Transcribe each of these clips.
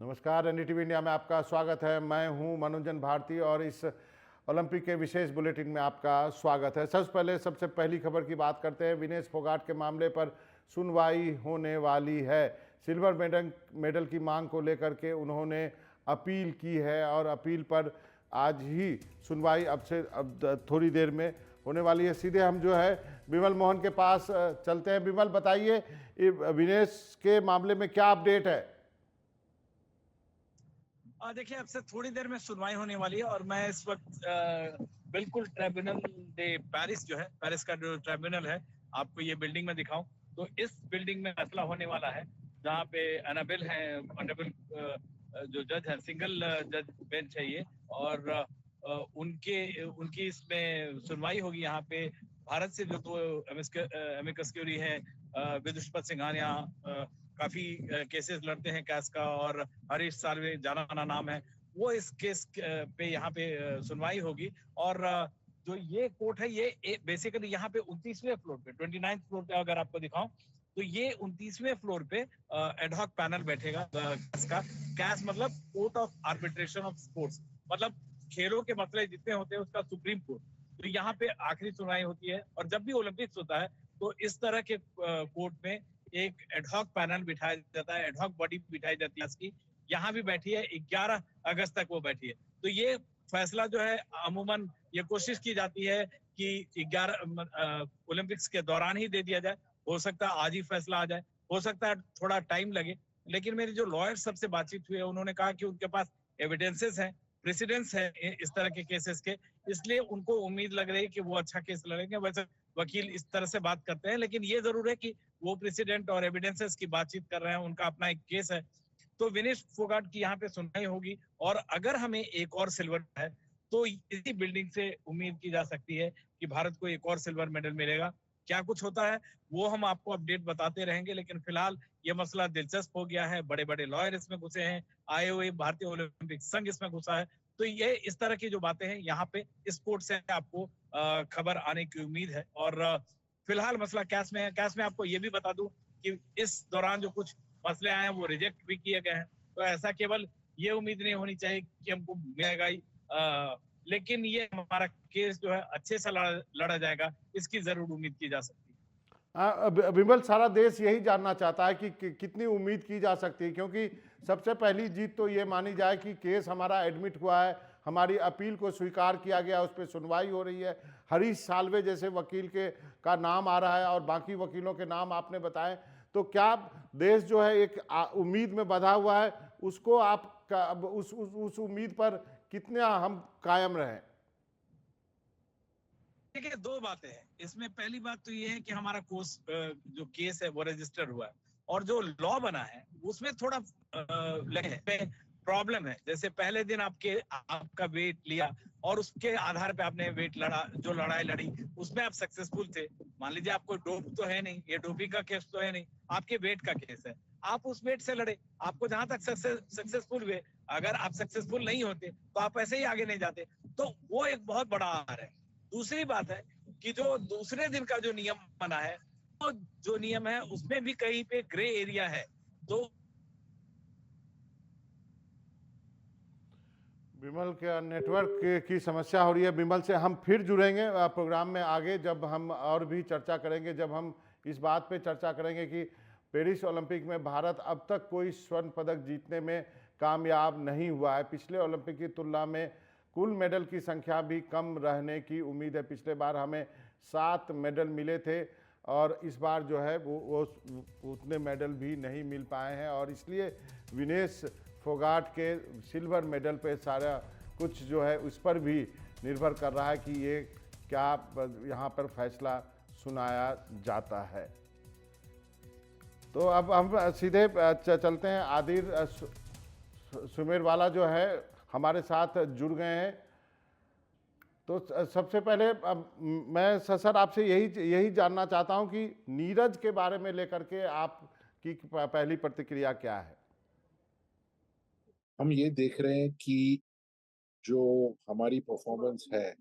नमस्कार, NDTV India में आपका स्वागत है। मैं हूं मनोजन भारती और इस ओलंपिक के विशेष बुलेटिन में आपका स्वागत है। सबसे पहली खबर की बात करते हैं। विनेश फोगाट के मामले पर सुनवाई होने वाली है। सिल्वर मेडल की मांग को लेकर के उन्होंने अपील की है और अपील पर आज ही सुनवाई अब थोड़ी देर में होने वाली है। सीधे हम जो है विमल मोहन के पास चलते हैं। विमल, बताइए विनेश के मामले में क्या अपडेट है? देखिए, अब से थोड़ी देर में सुनवाई होने वाली है और मैं इस वक्त बिल्कुल ट्रिब्यूनल दे पेरिस जो है, पेरिस का जो ट्रिब्यूनल है, आपको ये बिल्डिंग में दिखाऊं तो इस बिल्डिंग में फैसला होने वाला है, जहाँ पे अनाबिल है, ऑनरेबल जो जज है, सिंगल जज बेंच है ये। और उनकी इसमें सुनवाई होगी। यहाँ पे भारत से जो दो एमिकस क्यूरी है, विदुषपत सिंघानिया काफी केसेस लड़ते हैं कैस का, और हरीश साल्वे जाना माना नाम है, वो इस केस पे यहाँ पे सुनवाई होगी। और जो ये कोर्ट है, ये बेसिकली यहाँ पे 29वें फ्लोर पे, 29th फ्लोर पे अगर आपको दिखाऊं तो ये 29वें फ्लोर पे एडहॉक पैनल बैठेगा कैस का। कैस मतलब court of arbitration of sports, मतलब खेलों के मसले जितने होते हैं उसका सुप्रीम कोर्ट। तो यहाँ पे आखिरी सुनवाई होती है। और जब भी ओलंपिक्स होता है तो इस तरह के कोर्ट में एक एडहॉक पैनल बिठाया जाता है, एडहॉक बॉडी बिठाई जाती है इसकी। यहाँ भी बैठी है, 11 अगस्त तक वो बैठी है। तो ये फैसला जो है, अमूमन ये कोशिश की जाती है कि 11 ओलंपिक्स के दौरान ही दे दिया जाए। हो सकता है आज ही फैसला आ जाए, हो सकता है थोड़ा टाइम लगे। लेकिन मेरी जो लॉयर सबसे बातचीत हुई है, उन्होंने कहा कि उनके पास एविडेंसेस हैं, प्रेसिडेंस है इस तरह के केसेस के, इसलिए उनको उम्मीद लग रही है कि वो अच्छा केस लड़ेंगे। वैसे वकील इस तरह से बात करते हैं, लेकिन ये जरूर है कि वो प्रेसिडेंट और एविडेंसेस की बातचीत कर रहे हैं, उनका अपना एक केस है। तो विनेश फोगाट की यहाँ पे सुनवाई होगी। और अगर हमें एक और सिल्वर है तो इसी बिल्डिंग से उम्मीद की जा सकती है कि भारत को एक और सिल्वर मेडल मिलेगा। क्या कुछ होता है वो हम आपको अपडेट बताते रहेंगे, लेकिन फिलहाल ये मसला दिलचस्प हो गया है। बड़े बड़े लॉयर इसमें घुसे हैं, आईओए, भारतीय ओलंपिक संघ इसमें घुसा है। तो ये इस तरह की जो बातें हैं, यहाँ पे इस कोर्ट से आपको खबर आने की उम्मीद है। और फिलहाल मसला कैस में है। कैस में आपको ये भी बता दूं कि इस दौरान जो कुछ मसले आए हैं वो रिजेक्ट भी किए गए हैं। तो ऐसा केवल ये उम्मीद नहीं होनी चाहिए कि हमको मिलेगा ही, लेकिन ये हमारा केस जो है अच्छे से लड़ा जाएगा, इसकी जरूर उम्मीद की जा सकती है। विमल, सारा देश यही जानना चाहता है कि कितनी उम्मीद की जा सकती है, क्योंकि सबसे पहली जीत तो ये मानी जाए कि केस हमारा एडमिट हुआ है, हमारी अपील को स्वीकार किया गया, उस पर सुनवाई हो रही है। हरीश साल्वे जैसे वकील के का नाम आ रहा है और बाकी वकीलों के नाम आपने बताए। तो क्या देश जो है एक उम्मीद में बंधा हुआ है, उसको आप उस उम्मीद पर कितने हम कायम रहें? देखिए, दो बातें हैं इसमें। पहली बात तो ये है कि हमारा कोर्स जो केस है वो रजिस्टर हुआ है, और जो लॉ बना है उसमें थोड़ा प्रॉब्लम है। जैसे पहले दिन आपका वेट लिया और उसके आधार पे आपने वेट लड़ा, जो लड़ाई लड़ी उसमें आप सक्सेसफुल थे। मान लीजिए आपको डोप तो है नहीं, ये डोपिंग का केस तो है नहीं, आपके वेट का केस है, आप उस वेट से लड़े, आपको जहां तक सक्सेसफुल हुए। अगर आप सक्सेसफुल नहीं होते तो आप ऐसे ही आगे नहीं जाते। तो वो एक बहुत बड़ा आधार है। दूसरी बात है कि जो दूसरे दिन का जो नियम बना है, तो जो नियम है उसमें भी कहीं पे ग्रे एरिया है। तो विमल के नेटवर्क की समस्या हो रही है। विमल से हम फिर जुड़ेंगे प्रोग्राम में आगे, जब हम और भी चर्चा करेंगे, जब हम इस बात पे चर्चा करेंगे कि पेरिस ओलंपिक में भारत अब तक कोई स्वर्ण पदक जीतने में कामयाब नहीं हुआ है। पिछले ओलंपिक की तुलना में कुल मेडल की संख्या भी कम रहने की उम्मीद है। पिछले बार हमें 7 मेडल मिले थे और इस बार जो है वो उतने मेडल भी नहीं मिल पाए हैं, और इसलिए विनेश फोगाट के सिल्वर मेडल पे सारा कुछ जो है उस पर भी निर्भर कर रहा है कि ये क्या यहाँ पर फैसला सुनाया जाता है। तो अब हम सीधे चलते हैं। आदिर सुमेरवाला जो है हमारे साथ जुड़ गए हैं। तो सबसे पहले अब मैं सर आपसे यही जानना चाहता हूं कि नीरज के बारे में लेकर के आपकी पहली प्रतिक्रिया क्या है? हम ये देख रहे हैं कि जो हमारी परफॉर्मेंस है,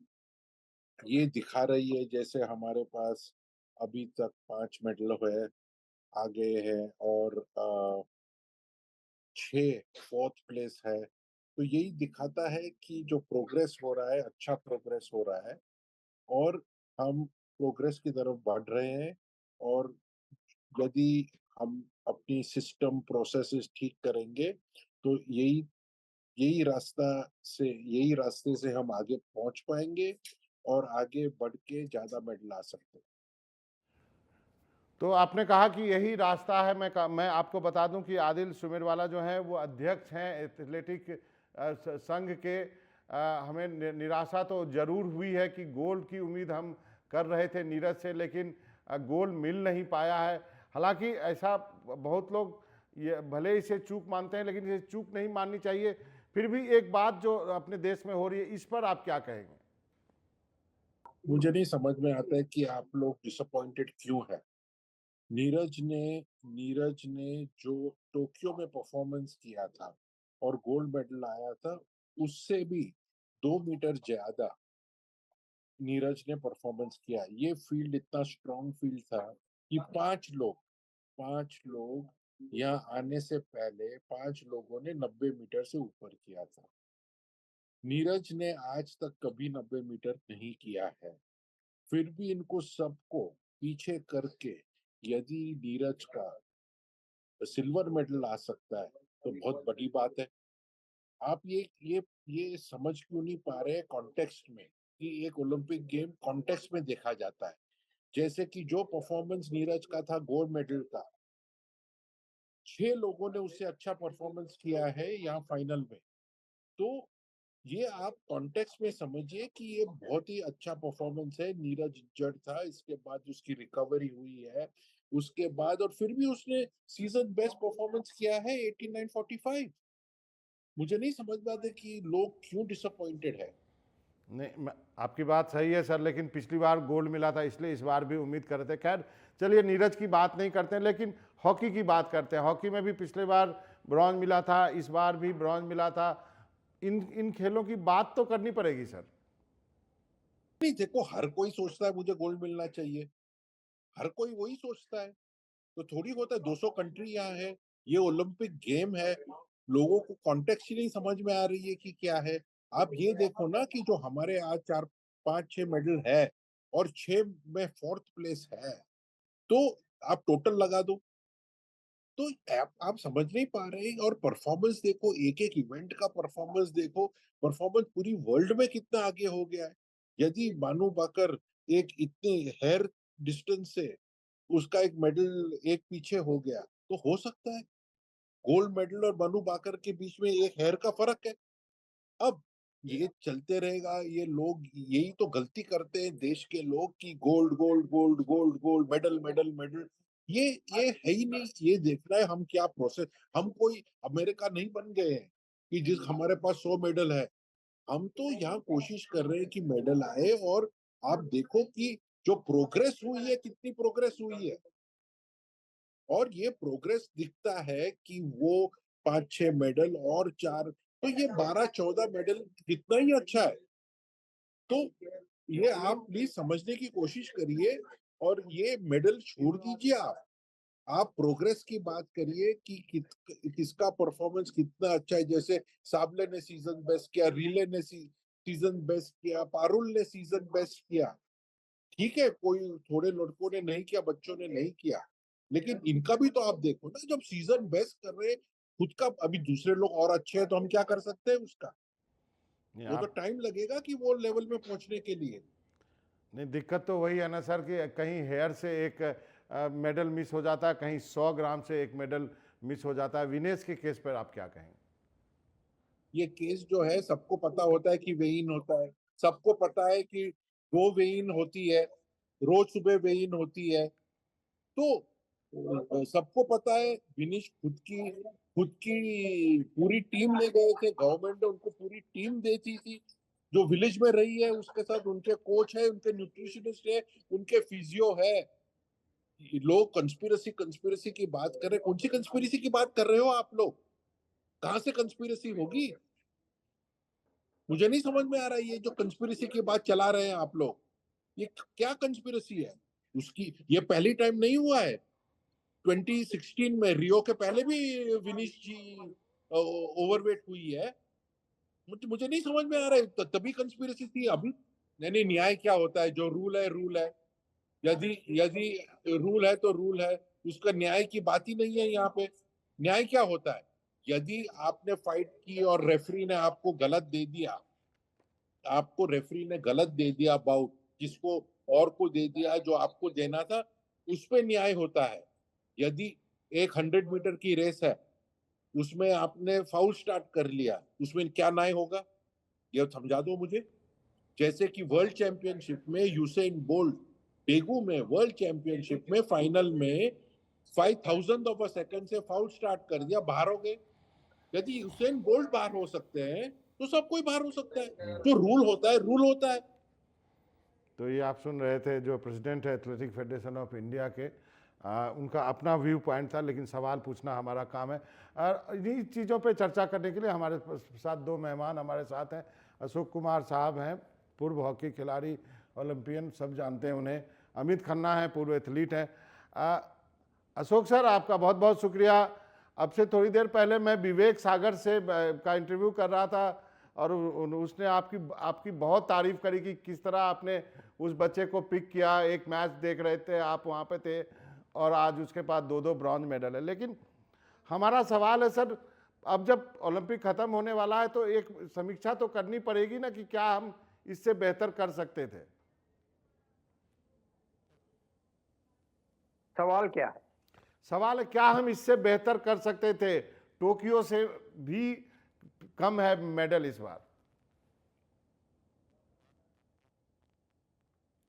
ये दिखा रही है जैसे हमारे पास अभी तक 5 मेडल हुए आ गए हैं, और 6 फोर्थ प्लेस है। तो यही दिखाता है कि जो प्रोग्रेस हो रहा है, अच्छा प्रोग्रेस हो रहा है और हम प्रोग्रेस की तरफ बढ़ रहे हैं। और यदि हम अपनी सिस्टम प्रोसेसेस ठीक करेंगे तो यही रास्ते से हम आगे पहुंच पाएंगे और आगे बढ़ के ज्यादा मेडल ला सकते हैं। तो आपने कहा कि यही रास्ता है। मैं आपको बता दूं कि आदिल सुमेरवाला जो हैं वो अध्यक्ष हैं एथलेटिक संघ के। हमें निराशा तो जरूर हुई है कि गोल्ड की उम्मीद हम कर रहे थे नीरज से, लेकिन गोल्ड मिल नहीं पाया है। हालांकि ऐसा बहुत लोग ये भले इसे चूक मानते हैं, लेकिन इसे चूक नहीं माननी चाहिए। फिर भी एक बात जो अपने देश में हो रही है, इस पर आप क्या कहेंगे? मुझे नहीं समझ में आता है कि आप लोग डिसअपॉइंटेड क्यों है। नीरज ने जो टोक्यो में परफॉर्मेंस किया था और गोल्ड मेडल आया था, उससे भी 2 मीटर ज्यादा नीरज ने परफॉर्मेंस किया। ये फील्ड इतना स्ट्रांग फील्ड था कि 5 लोग यहाँ आने से पहले 5 लोगों ने 90 मीटर से ऊपर किया था। नीरज ने आज तक कभी 90 मीटर नहीं किया है। फिर भी इनको सबको पीछे करके यदि नीरज का सिल्वर मेडल आ सकता है तो बहुत बड़ी बात है। आप ये समझ क्यों नहीं पा रहे हैं कॉन्टेक्स्ट में कि एक ओलंपिक गेम कॉन्टेक्स्ट में देखा जाता है। जैसे कि जो परफॉर्मेंस नीरज का था गोल्ड मेडल का, 6 लोगों ने उससे अच्छा परफॉर्मेंस किया है यहाँ फाइनल में। तो ये आप कॉन्टेक्स्ट में समझिए कि ये बहुत ही अच्छा परफॉर्मेंस है। नीरज इंजर्ड था, इसके बाद उसकी रिकवरी हुई है उसके बाद, और फिर भी उसने सीजन बेस्ट परफॉर्मेंस किया है 89-45। मुझे नहीं समझ में आता कि लोग क्यों डिसअपॉइंटेड है। नहीं, आपकी बात सही है सर, लेकिन पिछली बार गोल्ड मिला था, इसलिए इस बार भी उम्मीद कर रहे थे। खैर चलिए, नीरज की बात नहीं करते हैं, लेकिन हॉकी की बात करते हैं। हॉकी में भी पिछले बार ब्रॉन्ज मिला था, इस बार भी ब्रॉन्ज मिला था। इन इन खेलों की बात तो करनी पड़ेगी सर। नहीं, देखो, हर कोई सोचता है मुझे गोल्ड मिलना चाहिए, हर कोई वही सोचता है। तो थोड़ी होता है, 200 कंट्री यहाँ है, ये ओलंपिक गेम है, लोगों को कॉन्टेक्स्ट ही नहीं समझ में आ रही है कि क्या है। आप ये देखो ना कि जो हमारे आज 4 5 6 मेडल है और 6 में फोर्थ प्लेस है, तो आप टोटल लगा दो। तो आप समझ नहीं पा रहे हैं। और परफॉर्मेंस देखो, एक एक इवेंट का परफॉर्मेंस देखो, परफॉर्मेंस पूरी वर्ल्ड में कितना आगे हो गया है। यदि मानू बाकर एक इतने हेयर डिस्टेंस से उसका एक मेडल एक पीछे हो गया, तो हो सकता है गोल्ड मेडल और मनु बाकर के बीच में एक हेयर का फर्क है। अब ये चलते रहेगा, ये लोग यही तो गलती करते हैं देश के लोग कि gold gold gold gold gold, medal medal medal. ये है ही नहीं। ये देखना है हम क्या प्रोसेस, हम कोई अमेरिका नहीं बन गए हैं कि जिस हमारे पास 100 मेडल है। हम तो यहाँ कोशिश कर रहे हैं कि मेडल आए। और आप देखो कि जो प्रोग्रेस हुई है, कितनी प्रोग्रेस हुई है। और ये प्रोग्रेस दिखता है कि वो 5 6 मेडल और 4, तो ये 12 14 मेडल कितना ही अच्छा है। तो ये आप प्लीज समझने की कोशिश करिए। और ये मेडल छोड़ दीजिए। आप प्रोग्रेस की बात करिए कि किसका परफॉर्मेंस कितना अच्छा है। जैसे साबले ने सीजन बेस्ट किया, रिले ने सीजन बेस्ट किया, पारुल ने सीजन बेस्ट किया। ठीक है, कोई थोड़े लड़कों ने नहीं किया, बच्चों ने नहीं किया, लेकिन इनका भी तो आप देखो ना। जब सीजन बेस्ट कर रहे खुद का, अभी दूसरे लोग और अच्छे हैं तो हम क्या कर सकते हैं उसका। नहीं, वो तो आप टाइम लगेगा कि वो लेवल में पहुंचने के लिए। नहीं, दिक्कत तो वही है ना सर कि कहीं हेयर से एक मेडल मिस हो जाता है, कहीं 100 ग्राम से एक मेडल मिस हो जाता है। विनेश के केस पर आप क्या कहेंगे? ये केस जो है, सबको पता होता है कि वेइन होता है, सबको पता है कि 2 वेइन होती है, रोज सुबह वेइन होती है। तो सबको पता है। विनीश खुद की पूरी टीम ले गए थे, गवर्नमेंट ने उनको पूरी टीम देती थी जो विलेज में रही है। उसके साथ उनके कोच है, उनके न्यूट्रिशनिस्ट है, उनके फिजियो है। लोग कंस्पिरेसी कंस्पिरेसी की बात कर रहे हैं। कौन सी कंस्पिरेसी की बात कर रहे हो आप लोग? कहाँ से कंस्पिरेसी होगी? मुझे नहीं समझ में आ रहा है ये जो कंस्पिरेसी की बात चला रहे हैं आप लोग, ये क्या कंस्पिरेसी है। उसकी ये पहली टाइम नहीं हुआ है। 2016 में रियो के पहले भी विनीश जी ओवरवेट हुई है, मुझे नहीं समझ में आ रहा है। तभी कंस्पिरेसी थी। अभी नहीं, न्याय क्या होता है? जो रूल है रूल है। यदि यदि रूल है तो रूल है, उसका न्याय की बात ही नहीं है यहाँ पे। न्याय क्या होता है? यदि आपने फाइट की और रेफरी ने आपको गलत दे दिया, आपको रेफरी ने गलत दे दिया बाउट, किसको और को दे दिया जो आपको देना था, उस पे न्याय होता है। यदि एक 100 मीटर की रेस है, उसमें आपने फाउल स्टार्ट कर लिया, उसमें क्या न्याय होगा? ये समझा दो मुझे। जैसे कि वर्ल्ड चैंपियनशिप में यूसेन बोल्ट डेगू में वर्ल्ड चैंपियनशिप में फाइनल में 5,000 ऑफ अ सेकंड से फाउल स्टार्ट कर दिया, बाहर हो गए। यदि यूसेन बोल्ट बाहर हो सकते हैं तो सब कोई बाहर हो सकता है। जो रूल होता है रूल होता है। तो ये आप सुन रहे थे जो प्रेसिडेंट है एथलेटिक फेडरेशन ऑफ इंडिया के, उनका अपना व्यू पॉइंट था, लेकिन सवाल पूछना हमारा काम है। और इन्हीं चीज़ों पे चर्चा करने के लिए हमारे साथ दो मेहमान हमारे साथ हैं। अशोक कुमार साहब हैं, पूर्व हॉकी खिलाड़ी, ओलंपियन, सब जानते हैं उन्हें। अमित खन्ना है, पूर्व एथलीट हैं। अशोक सर, आपका बहुत बहुत शुक्रिया। अब से थोड़ी देर पहले मैं विवेक सागर से का इंटरव्यू कर रहा था और उसने आपकी बहुत तारीफ करी कि किस तरह आपने उस बच्चे को पिक किया। एक मैच देख रहे थे, आप वहाँ पे थे, और आज उसके पास 2-2 ब्रॉन्ज मेडल है। लेकिन हमारा सवाल है सर, अब जब ओलंपिक खत्म होने वाला है तो एक समीक्षा तो करनी पड़ेगी ना कि क्या हम इससे बेहतर कर सकते थे। सवाल क्या है? सवाल है क्या हम इससे बेहतर कर सकते थे? टोक्यो से भी कम है मेडल इस बार।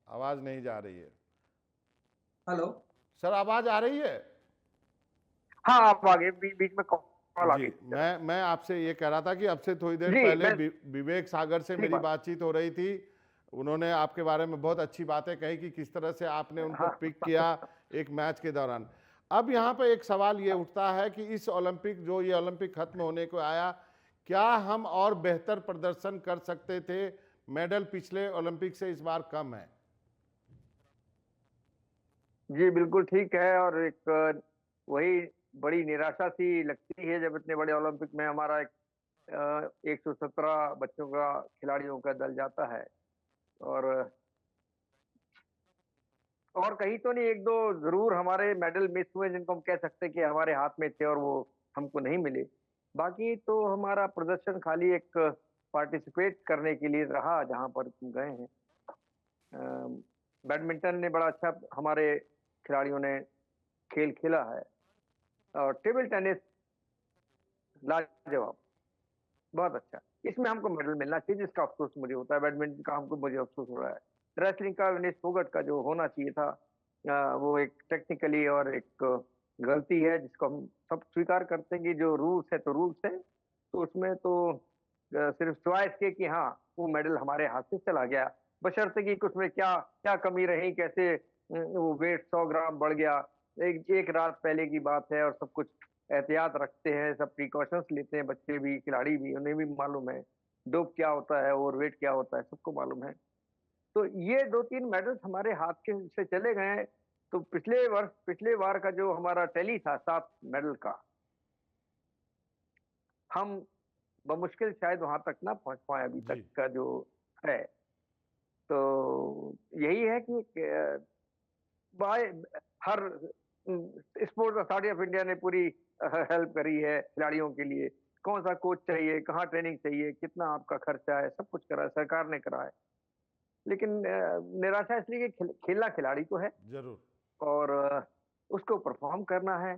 आवाज नहीं जा रही है। हेलो सर, आवाज आ रही है? हाँ, आप आगे बीच में कॉल आ जी, गई। मैं आपसे ये कह रहा था कि अब से थोड़ी देर जी, पहले मैं- विवेक सागर से ठीक मेरी बात। बातचीत हो रही थी। उन्होंने आपके बारे में बहुत अच्छी बातें कही कि किस तरह से आपने उनको हाँ। पिक किया एक मैच के दौरान। अब यहाँ पे एक सवाल ये उठता है कि इस ओलंपिक, जो ये ओलंपिक खत्म होने को आया, क्या हम और बेहतर प्रदर्शन कर सकते थे? मेडल पिछले ओलंपिक से इस बार कम है। जी बिल्कुल ठीक है। और एक वही बड़ी निराशा सी लगती है जब इतने बड़े ओलंपिक में हमारा एक 117 बच्चों का, खिलाड़ियों का दल जाता है। और कहीं तो नहीं, एक दो जरूर हमारे मेडल मिस हुए जिनको हम कह सकते कि हमारे हाथ में थे और वो हमको नहीं मिले। बाकी तो हमारा प्रदर्शन खाली एक पार्टिसिपेट करने के लिए रहा जहां पर गए हैं। बैडमिंटन ने बड़ा अच्छा हमारे खिलाड़ियों ने खेल खेला है, और टेबल टेनिस लाजवाब, बहुत अच्छा। इसमें हमको मेडल मिलना चाहिए, जिसका अफसोस मुझे होता है। बैडमिंटन का मुझे अफसोस हो रहा है। रेसलिंग का विनेश फोगट का जो होना चाहिए था, वो एक टेक्निकली और एक गलती है जिसको हम सब स्वीकार करते हैं कि जो रूल्स है तो रूल्स है। तो उसमें तो सिर्फ सिवाय इसके कि हाँ वो मेडल हमारे हाथ से चला गया, बशर्ते कि उसमें क्या क्या कमी रही, कैसे वो वेट 100 ग्राम बढ़ गया। एक रात पहले की बात है और सब कुछ एहतियात रखते हैं, सब प्रिकॉशंस लेते हैं, बच्चे भी खिलाड़ी भी, उन्हें भी मालूम है डोप क्या होता है, ओवरवेट क्या होता है, सबको मालूम है। तो ये 2-3 मेडल्स हमारे हाथ के से चले गए। तो पिछले बार का जो हमारा टैली था 7 मेडल का, हम बमुश्किल शायद वहां तक ना पहुंच पाए अभी जी। तक का जो है। तो यही है कि bye her sports authority of India ने पूरी हेल्प करी है खिलाड़ियों के लिए। कौन सा कोच चाहिए, कहाँ ट्रेनिंग चाहिए, कितना आपका खर्चा है, सब कुछ करा है, सरकार ने करा है। लेकिन निराशा इसलिए कि खेलना खिलाड़ी को है जरूर। और उसको परफॉर्म करना है।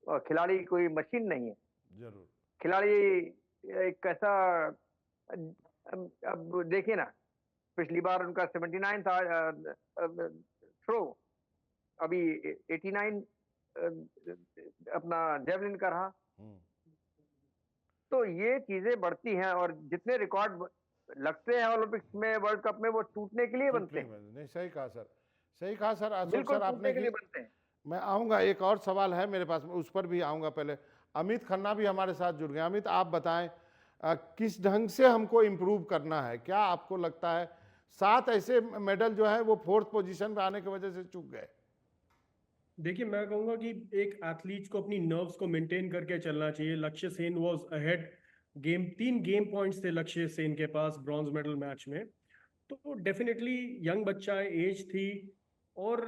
और खिलाड़ी कोई मशीन नहीं है। जरूर। खिलाड़ी एक ऐसा, अब देखिए ना, पिछली बार उनका 79 था थ्रो, अभी 89 अपना जेवलिन का रहा। तो ये चीजें बढ़ती हैं और जितने रिकॉर्ड लगते हैं ओलंपिक्स में, वर्ल्ड कप में, वो टूटने के लिए बनते हैं। नहीं, सही कहा सर, सही कहा सर। अशोक बिल्कुल सर, आपने टूटने के लिए की, बनते हैं। मैं आऊँगा, एक और सवाल है मेरे पास, उस पर भी आऊँगा। पहले अमित खन्ना भी हमारे साथ जुड़ गए। अमित, आप बताएं किस ढंग से हमको इम्प्रूव करना है? क्या आपको लगता है 7 ऐसे मेडल जो है वो 4th पोजीशन पे आने की वजह से चूक गए? देखिए, मैं कहूंगा कि एक एथलीट को अपनी नर्व्स को मेंटेन करके चलना चाहिए। लक्ष्य Sen was ahead game, 3 game points थे लक्ष्य सेन के पास ब्रॉन्ज मेडल मैच में। तो डेफिनेटली यंग बच्चा है, एज थी। और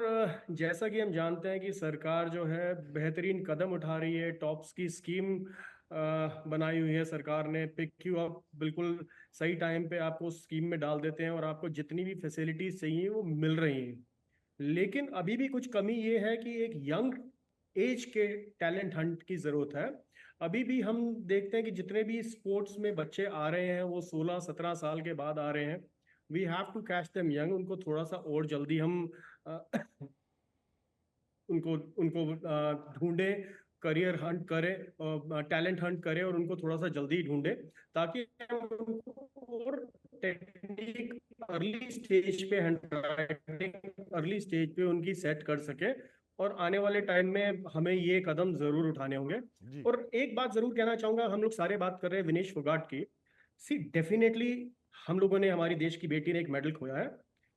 जैसा कि हम जानते हैं कि सरकार जो है बेहतरीन कदम उठा रही है, टॉप्स की स्कीम बनाई हुई है सरकार ने। पिक यू अप बिल्कुल सही टाइम पे आपको स्कीम में डाल देते हैं और आपको जितनी भी फैसिलिटीज चाहिए वो मिल रही हैं। लेकिन अभी भी कुछ कमी ये है कि एक यंग एज के टैलेंट हंट की जरूरत है। अभी भी हम देखते हैं कि जितने भी स्पोर्ट्स में बच्चे आ रहे हैं वो 16-17 साल के बाद आ रहे हैं। We have to catch them young. उनको थोड़ा सा और जल्दी हम उनको उनको ढूंढें, करियर हंट करें, टैलेंट हंट करें और उनको थोड़ा सा जल्दी ढूंढें, ताकि हम उनको और टेक्निक अर्ली स्टेज पे, अर्ली स्टेज पे उनकी सेट कर सके। और आने वाले टाइम में हमें ये कदम जरूर उठाने होंगे। जी और एक बात जरूर कहना चाहूंगा, हम लोग सारे बात कर रहे हैं विनेश फोगाट की। सी डेफिनेटली हम लोगों ने, हमारी देश की बेटी ने एक मेडल खोया है,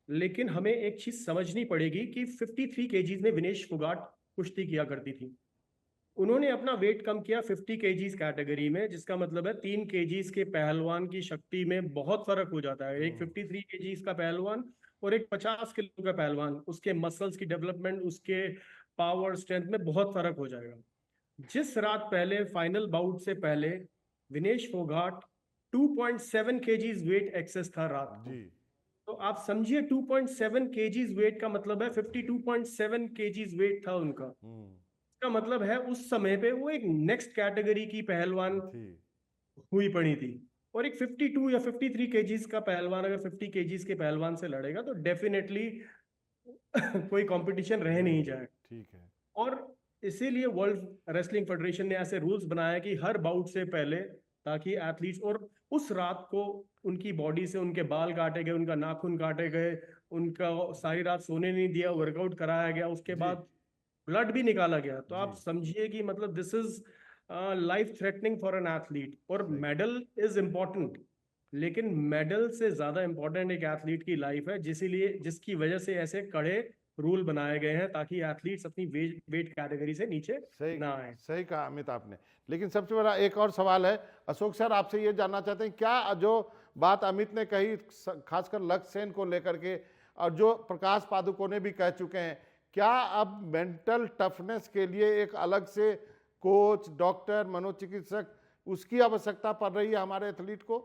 लेकिन हमें एक चीज समझनी पड़ेगी कि 53 केजीज में विनेश फोगाट कुश्ती किया करती थी। उन्होंने अपना वेट कम किया 50 केजीज कैटेगरी में, जिसका मतलब है 3 केजीज के पहलवान की शक्ति में बहुत फर्क हो जाता है। एक 53 केजीज का पहलवान और एक 50 किलो का पहलवान, उसके मसल्स की डेवलपमेंट, उसके पावर स्ट्रेंथ में बहुत फर्क हो जाएगा। जिस रात पहले फाइनल बाउट से पहले Vinesh Phogat 2.7 KGs weight excess था रात को। जी तो आप समझिए 2.7 केजीज वेट का मतलब है 52.7 केजीज वेट था उनका। इसका मतलब है उस समय पे वो एक नेक्स्ट कैटेगरी की पहलवान थी हुई पड़ी थी। और एक 52 या 53 केजीज का पहलवान अगर 50 केजीज के पहलवान से लड़ेगा तो डेफिनेटली कोई कंपटीशन रह नहीं जाए। ठीक है। और इसीलिए वर्ल्ड रेसलिंग फेडरेशन ने ऐसे रूल्स बनाया कि हर बाउट से पहले, ताकि एथलीट्स, और उस रात को उनकी बॉडी से उनके बाल काटे गए, उनका नाखून काटे गए, उनका सारी रात सोने नहीं दिया, वर्कआउट कराया गया, उसके जी बाद ब्लड भी निकाला गया। तो जी आप समझिए कि मतलब this is life threatening for an athlete. और सही। मेडल इज इम्पोर्टेंट, लेकिन मेडल से ज्यादा इम्पोर्टेंट एक एथलीट की लाइफ है, जिसकी वजह से ऐसे कड़े रूल बनाए गए हैं ताकि एथलीट्स अपनी वेट कैटेगरी से नीचे सही ना आए। सही कहा अमित आपने। लेकिन सबसे बड़ा एक और सवाल है, अशोक सर आपसे ये जानना चाहते हैं, क्या जो बात अमित ने कही खासकर लक्ष्य सेन को लेकर के, और जो प्रकाश पादुकोणे भी कह चुके हैं, क्या अब मेंटल टफनेस के लिए एक अलग से कोच, डॉक्टर, मनोचिकित्सक, उसकी आवश्यकता पड़ रही है हमारे एथलीट को?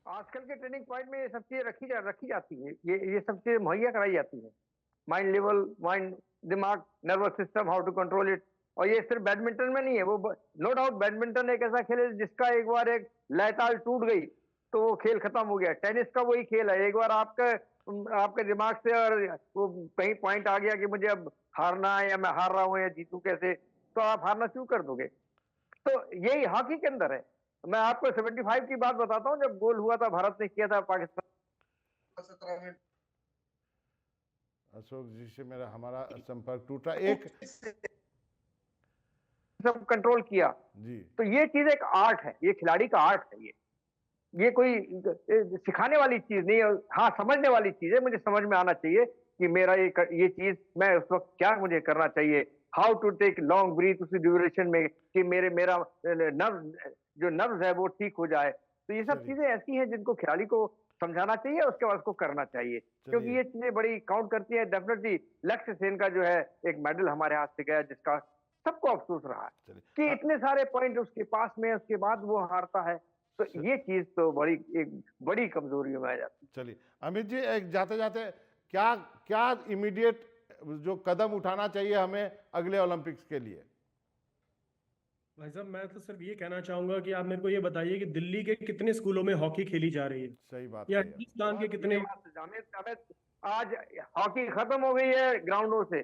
आजकल के ट्रेनिंग पॉइंट में ये सब चीजें रखी जाती है, ये सब चीजें मुहैया कराई जाती है। माइंड लेवल, माइंड, दिमाग, nervous system, how to control it. और ये सिर्फ बैडमिंटन में नहीं है, वो नो डाउट बैडमिंटन एक ऐसा खेल है जिसका एक बार एक लयताल टूट गई तो वो खेल खत्म हो गया। टेनिस का वही खेल है, एक बार आपके दिमाग से और वो कहीं पॉइंट आ गया कि मुझे अब हारना है या मैं हार रहा हूँ या जीतू कैसे, तो आप हारना शुरू कर दोगे। तो यही हॉकी के अंदर है। मैं आपको 75 की बात बताता हूँ, जब गोल हुआ था, भारत ने किया था पाकिस्तान 17 में। अशोक जी से हमारा संपर्क टूटा। एक सब कंट्रोल किया। जी तो ये चीज एक आर्ट है, ये खिलाड़ी का आर्ट है। ये कोई सिखाने वाली चीज नहीं है। हाँ, समझने वाली चीज है। मुझे समझ में आना चाहिए कि मेरा ये चीज मैं उस वक्त क्या मुझे करना चाहिए, how to take long breath उसी ड्यूरेशन में, कि मेरा नर्व्स है वो ठीक हो जाए। तो ये सब चलिए। चीजें ऐसी हैं जिनको खिलाड़ी को समझाना चाहिए, उसके बाद उसको करना चाहिए, क्योंकि चलिए। ये चीजें बड़ी काउंट करती है। डेफिनेटली लक्ष्य सेन का जो है एक मेडल हमारे हाथ से गया, जिसका सबको अफसोस रहा है चलिए। कि इतने सारे पॉइंट उसके पास में, उसके बाद वो हारता है। तो ये चीज तो एक बड़ी कमजोरी में आ जाती है। चलिए अमित जी, एक जाते जाते क्या क्या इमीडिएट जो कदम उठाना चाहिए हमें अगले ओलंपिक्स के लिए? भाई साहब, मैं तो सिर्फ ये कहना चाहूंगा कि आप मेरे को ये बताइए कि दिल्ली के कितने स्कूलों में हॉकी खेली जा रही है, सही बात या है। हिंदुस्तान के कितने। आज हॉकी खत्म हो गई है ग्राउंडों से,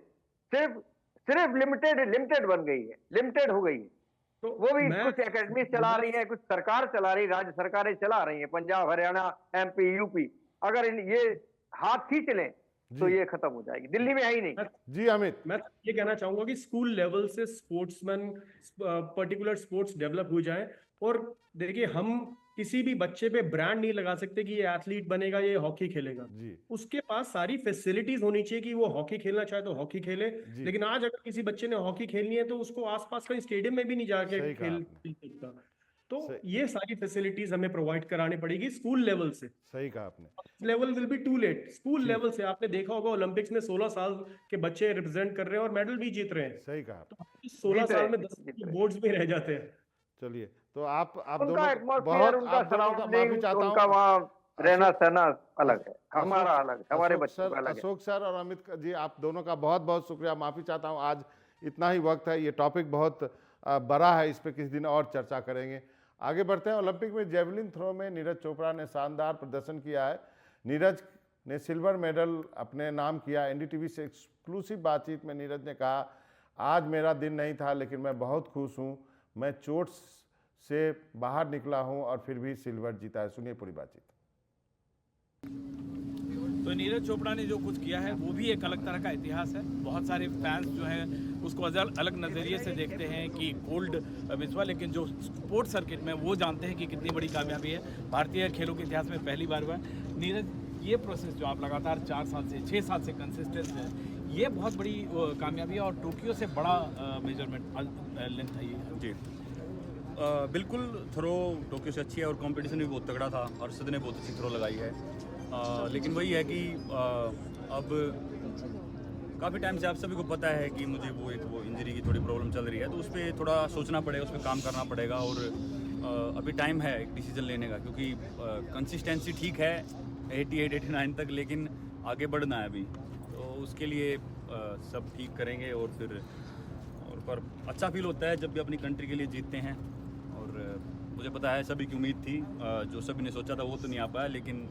सिर्फ लिमिटेड बन गई है, लिमिटेड हो गई है। तो वो भी मैं कुछ एकेडमी चला रही है, कुछ सरकार चला रही, राज्य सरकारें चला रही है, पंजाब, हरियाणा, एमपी, यूपी। अगर ये हाथ खींच लें तो जी ये खत्म हो जाएगी। दिल्ली में है ही नहीं। जी अमित, मैं ये कहना चाहूंगा कि स्कूल लेवल से स्पोर्ट्समैन, पर्टिकुलर स्पोर्ट्स डेवलप हो जाए और देखिए, हम किसी भी बच्चे पे ब्रांड नहीं लगा सकते कि ये एथलीट बनेगा, ये हॉकी खेलेगा। जी उसके पास सारी फैसिलिटीज होनी चाहिए कि वो हॉकी खेलना चाहे तो हॉकी खेले। जी लेकिन आज अगर किसी बच्चे ने हॉकी खेलनी है तो उसको आसपास कहीं स्टेडियम में भी नहीं जाके सही कहा खेल आपने। सकता। तो सही ये सारी फैसिलिटीज हमें प्रोवाइड करानी पड़ेगी स्कूल लेवल से। सही कहा आपने। Level will be too late. School जी लेवल से आपने देखा होगा ओलंपिक्स में 16 साल के बच्चे रिप्रेजेंट कर रहे हैं और मेडल भी जीत रहे हैं। सही कहा तो आपने। 16 जीत साल रहे में 10 जीत रहे बोर्ड्स में रह जाते हैं। चलिए, तो आप उनका दोनों एटमॉस्फेयर, उनका आप दोनों का माफी सराउंडिंग, चाहता उनका हूँ। वहाँ रहना अशोक सहना अलग है, अशोक हमारा अलग है, हमारे बच्चों का अलग है। अशोक सर और अमित जी, आप दोनों का बहुत बहुत शुक्रिया। माफ़ी चाहता हूँ, आज इतना ही वक्त है। ये टॉपिक बहुत बड़ा है, इस पे किसी दिन और चर्चा करेंगे। आगे बढ़ते हैं। ओलंपिक में जेवलिन थ्रो में नीरज चोपड़ा ने शानदार प्रदर्शन किया है। नीरज ने सिल्वर मेडल अपने नाम किया। एनडीटीवी से एक्सक्लूसिव बातचीत में नीरज ने कहा, आज मेरा दिन नहीं था लेकिन मैं बहुत खुश हूँ। मैं चोट से बाहर निकला हूँ और फिर भी सिल्वर जीता है। सुनिए पूरी बातचीत। तो नीरज चोपड़ा ने जो कुछ किया है वो भी एक अलग तरह का इतिहास है। बहुत सारे फैंस जो हैं उसको अलग नज़रिए से देखते हैं कि गोल्ड विश्वा, लेकिन जो स्पोर्ट्स सर्किट में वो जानते हैं कि कितनी बड़ी कामयाबी है। भारतीय खेलों के इतिहास में पहली बार हुआ है। नीरज, ये प्रोसेस जो आप लगातार 4 साल से 6 साल से कंसिस्टेंट है, ये बहुत बड़ी कामयाबी है और टोक्यो से बड़ा मेजरमेंट लेंथ है ये। जी बिल्कुल, थ्रो टोक्यो से अच्छी है और कंपटीशन भी बहुत तगड़ा था। अर्शद ने बहुत अच्छी थ्रो लगाई है। लेकिन वही है कि अब काफ़ी टाइम से आप सभी को पता है कि मुझे वो इंजरी की थोड़ी प्रॉब्लम चल रही है, तो उस पर थोड़ा सोचना पड़ेगा, उस पर काम करना पड़ेगा। और अभी टाइम है एक डिसीजन लेने का, क्योंकि कंसिस्टेंसी ठीक है 88-89 तक, लेकिन आगे बढ़ना है अभी। तो उसके लिए सब ठीक करेंगे और फिर पर अच्छा फील होता है जब भी अपनी कंट्री के लिए जीतते हैं। और मुझे पता है सभी की उम्मीद थी, जो सभी ने सोचा था वो तो नहीं आ पाया, लेकिन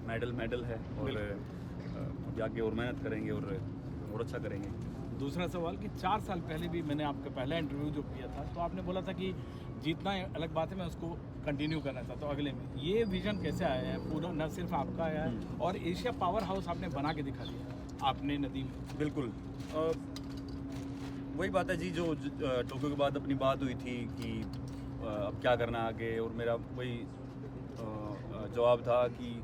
मेडल है और अभी आगे और मेहनत करेंगे और अच्छा करेंगे। दूसरा सवाल कि 4 साल पहले भी मैंने आपका पहला इंटरव्यू जो किया था तो आपने बोला था कि जीतना अलग बात है, मैं उसको कंटिन्यू करना चाहता हूँ अगले में। ये विजन कैसे आया है पूरा, न सिर्फ आपका आया है और एशिया पावर हाउस आपने बना के दिखा दिया आपने नदीम। बिल्कुल, वही बात है जी, जो टोक्यो के बाद अपनी बात हुई थी कि अब क्या करना आगे, और मेरा वही जवाब था कि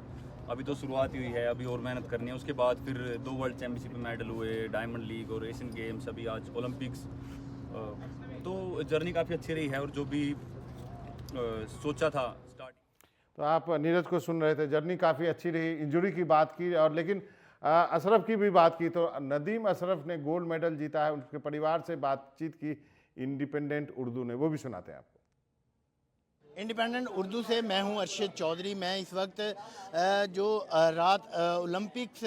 अभी तो शुरुआत ही हुई है, अभी और मेहनत करनी है। उसके बाद फिर 2 वर्ल्ड चैम्पियनशिप में मेडल हुए, डायमंड लीग और एशियन गेम्स, अभी आज ओलंपिक्स। तो जर्नी काफ़ी अच्छी रही है और जो भी सोचा था स्टार्ट। तो आप नीरज को सुन रहे थे। जर्नी काफ़ी अच्छी रही, इंजरी की बात की और लेकिन अशरफ की भी बात की। तो नदीम अशरफ ने गोल्ड मेडल जीता है, उनके परिवार से बातचीत की इंडिपेंडेंट उर्दू ने, वो भी सुनाते हैं आपको। इंडिपेंडेंट उर्दू से मैं हूं अरशद चौधरी। मैं इस वक्त जो रात ओलंपिक्स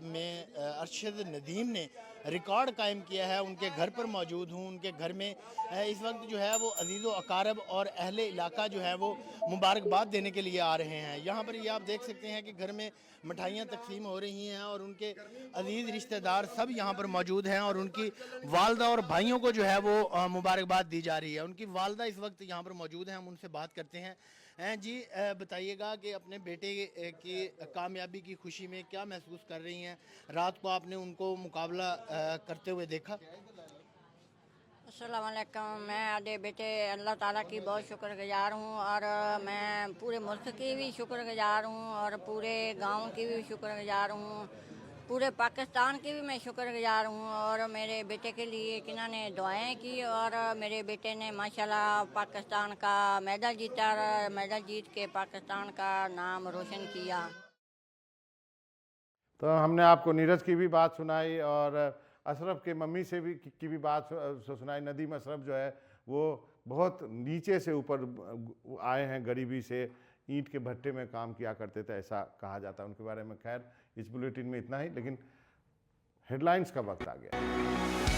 में अरशद नदीम ने रिकॉर्ड कायम किया है उनके घर पर मौजूद हूं। उनके घर में इस वक्त जो है वो अजीज़ो अकारब और अहले इलाका जो है वो मुबारकबाद देने के लिए आ रहे हैं। यहाँ पर ये आप देख सकते हैं कि घर में मिठाइयाँ तकसीम हो रही हैं और उनके अजीज़ रिश्तेदार सब यहाँ पर मौजूद हैं और उनकी वालदा और भाइयों को जो है वो मुबारकबाद दी जा रही है। उनकी वालदा इस वक्त यहाँ पर मौजूद हैं, हम उनसे बात करते हैं। जी बताइएगा कि अपने बेटे की कामयाबी की खुशी में क्या महसूस कर रही हैं? रात को आपने उनको मुकाबला करते हुए देखा? अस्सलाम वालेकुम। मैं आधे बेटे अल्लाह ताला की बहुत शुक्रगुजार हूँ और मैं पूरे मुल्क की भी शुक्रगुजार हूँ और पूरे गांव की भी शुक्रगुजार हूँ, पूरे पाकिस्तान की भी मैं शुक्रगुजार हूँ। और मेरे बेटे के लिए इन्होंने दुआएं की और मेरे बेटे ने माशाल्लाह पाकिस्तान का मेडल जीता और मेडल जीत के पाकिस्तान का नाम रोशन किया। तो हमने आपको नीरज की भी बात सुनाई और अशरफ के मम्मी से भी की भी बात सुनाई। नदीम अशरफ जो है वो बहुत नीचे से ऊपर आए हैं, गरीबी से, ईंट के भट्टे में काम किया करते थे, ऐसा कहा जाता है उनके बारे में। खैर, इस बुलेटिन में इतना ही, लेकिन हेडलाइंस का वक्त आ गया।